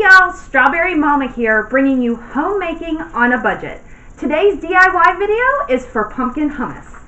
y'all, Strawberry Mama here, bringing you homemaking on a budget. Today's DIY video is for pumpkin hummus.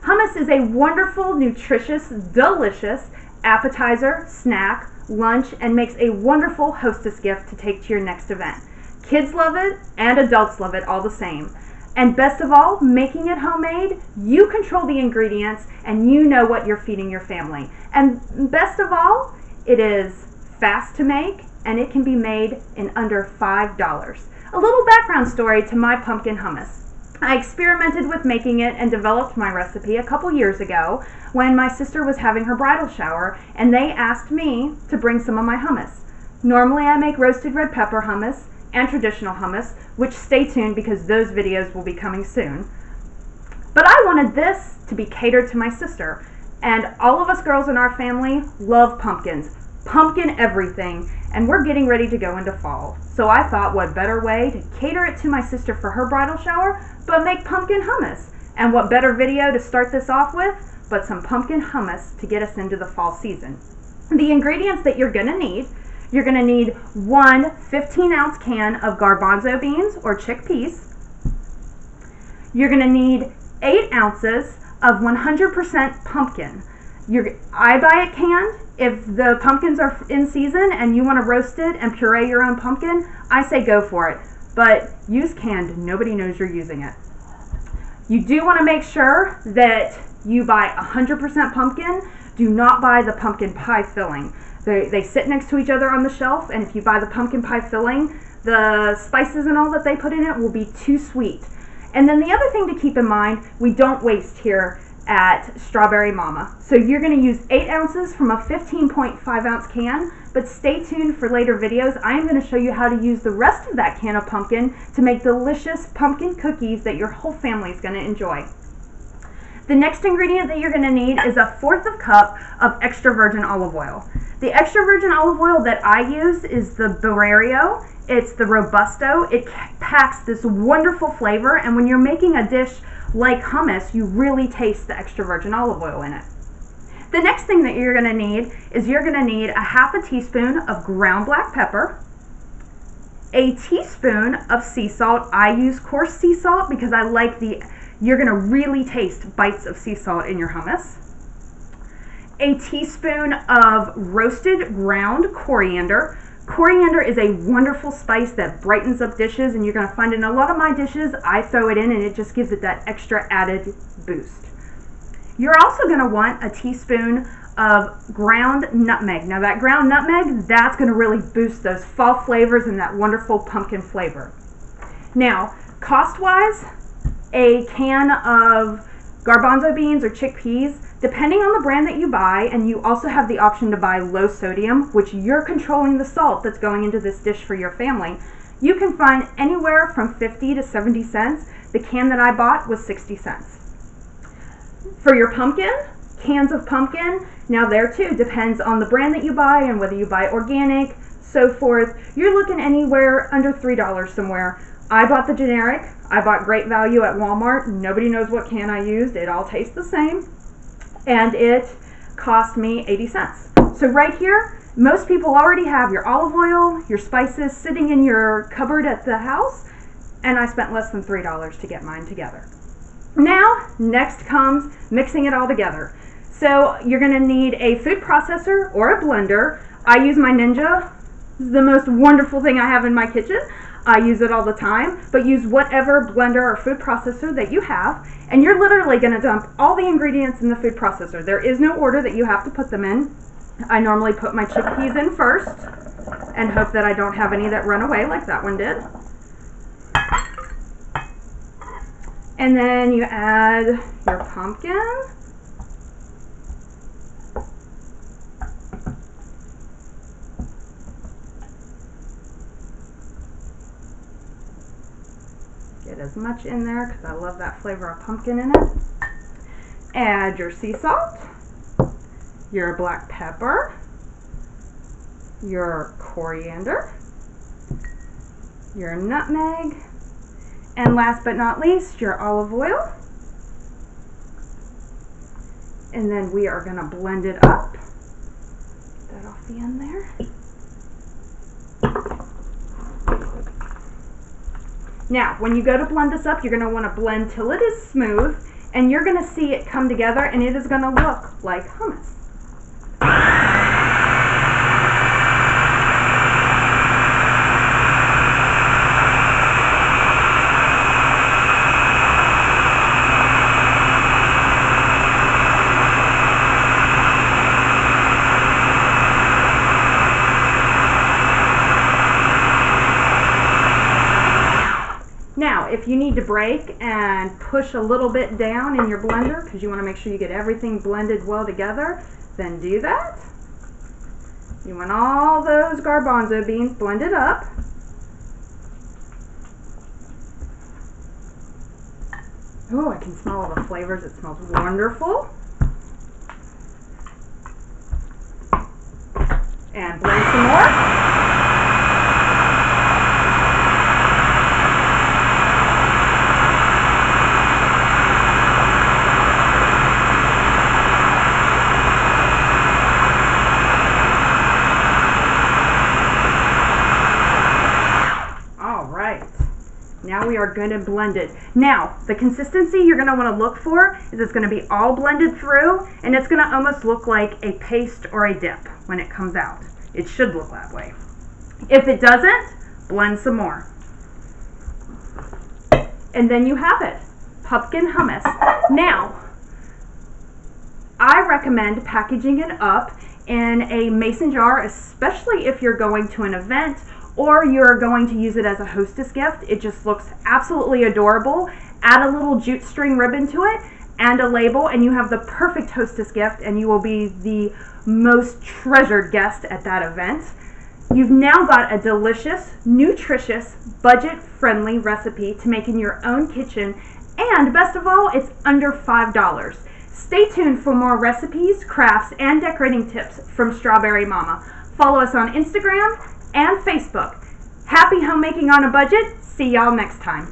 Hummus is a wonderful, nutritious, delicious appetizer, snack, lunch, and makes a wonderful hostess gift to take to your next event. Kids love it, and adults love it all the same. And best of all, making it homemade, you control the ingredients and you know what you're feeding your family. And best of all, it is fast to make and it can be made in under $5. A little background story to my pumpkin hummus. I experimented with making it and developed my recipe a couple years ago when my sister was having her bridal shower and they asked me to bring some of my hummus. Normally I make roasted red pepper hummus and traditional hummus, which stay tuned because those videos will be coming soon. But I wanted this to be catered to my sister, and all of us girls in our family love pumpkins, pumpkin everything, and we're getting ready to go into fall. So I thought, what better way to cater it to my sister for her bridal shower but make pumpkin hummus? And what better video to start this off with but some pumpkin hummus to get us into the fall season. The ingredients that you're gonna need: you're going to need one 15-ounce can of garbanzo beans or chickpeas. You're going to need 8 ounces of 100% pumpkin. I buy it canned. If the pumpkins are in season and you want to roast it and puree your own pumpkin, I say go for it. But use canned. Nobody knows you're using it. You do want to make sure that you buy 100% pumpkin. Do not buy the pumpkin pie filling. They sit next to each other on the shelf, and if you buy the pumpkin pie filling, the spices and all that they put in it will be too sweet. And then the other thing to keep in mind, we don't waste here at StrawberryMama. So you're going to use 8 ounces from a 15.5 ounce can, but stay tuned for later videos. I am going to show you how to use the rest of that can of pumpkin to make delicious pumpkin cookies that your whole family is going to enjoy. The next ingredient that you're going to need is 1/4 cup of extra virgin olive oil. The extra virgin olive oil that I use is the Barreiro. It's the Robusto. It packs this wonderful flavor, and when you're making a dish like hummus, you really taste the extra virgin olive oil in it. The next thing that you're going to need is you're going to need 1/2 teaspoon of ground black pepper, 1 teaspoon of sea salt. I use coarse sea salt because I like you're going to really taste bites of sea salt in your hummus. 1 teaspoon of roasted ground coriander. Coriander is a wonderful spice that brightens up dishes, and you're going to find in a lot of my dishes, I throw it in and it just gives it that extra added boost. You're also going to want 1 teaspoon of ground nutmeg. Now that ground nutmeg, that's going to really boost those fall flavors and that wonderful pumpkin flavor. Now, cost-wise, a can of garbanzo beans or chickpeas, depending on the brand that you buy, and you also have the option to buy low sodium, which you're controlling the salt that's going into this dish for your family, you can find anywhere from 50 to 70 cents. The can that I bought was 60 cents. For your pumpkin, cans of pumpkin, now there too depends on the brand that you buy and whether you buy organic, so forth. You're looking anywhere under $3 somewhere. I bought the generic. I bought Great Value at Walmart. Nobody knows what can I used. It all tastes the same. And it cost me 80 cents. So right here, most people already have your olive oil, your spices sitting in your cupboard at the house, and I spent less than $3 to get mine together. Now, next comes mixing it all together. So you're going to need a food processor or a blender. I use my Ninja. This is the most wonderful thing I have in my kitchen. I use it all the time, but use whatever blender or food processor that you have, and you're literally going to dump all the ingredients in the food processor. There is no order that you have to put them in. I normally put my chickpeas in first and hope that I don't have any that run away like that one did. And then you add your pumpkin. Get as much in there because I love that flavor of pumpkin in it. Add your sea salt, your black pepper, your coriander, your nutmeg, and last but not least, your olive oil. And then we are going to blend it up. Get that off the end there. Now, when you go to blend this up, you're going to want to blend till it is smooth, and you're going to see it come together, and it is going to look like hummus. Now, if you need to break and push a little bit down in your blender because you want to make sure you get everything blended well together, then do that. You want all those garbanzo beans blended up. Oh, I can smell all the flavors. It smells wonderful. And blend some more. Now we are going to blend it. Now, the consistency you're going to want to look for is it's going to be all blended through, and it's going to almost look like a paste or a dip when it comes out. It should look that way. If it doesn't, blend some more. And then you have it, pumpkin hummus. Now, I recommend packaging it up in a mason jar, especially if you're going to an event or you're going to use it as a hostess gift. It just looks absolutely adorable. Add a little jute string ribbon to it and a label, and you have the perfect hostess gift, and you will be the most treasured guest at that event. You've now got a delicious, nutritious, budget-friendly recipe to make in your own kitchen, and best of all, it's under $5. Stay tuned for more recipes, crafts, and decorating tips from Strawberry Mama. Follow us on Instagram and Facebook. Happy homemaking on a budget. See y'all next time.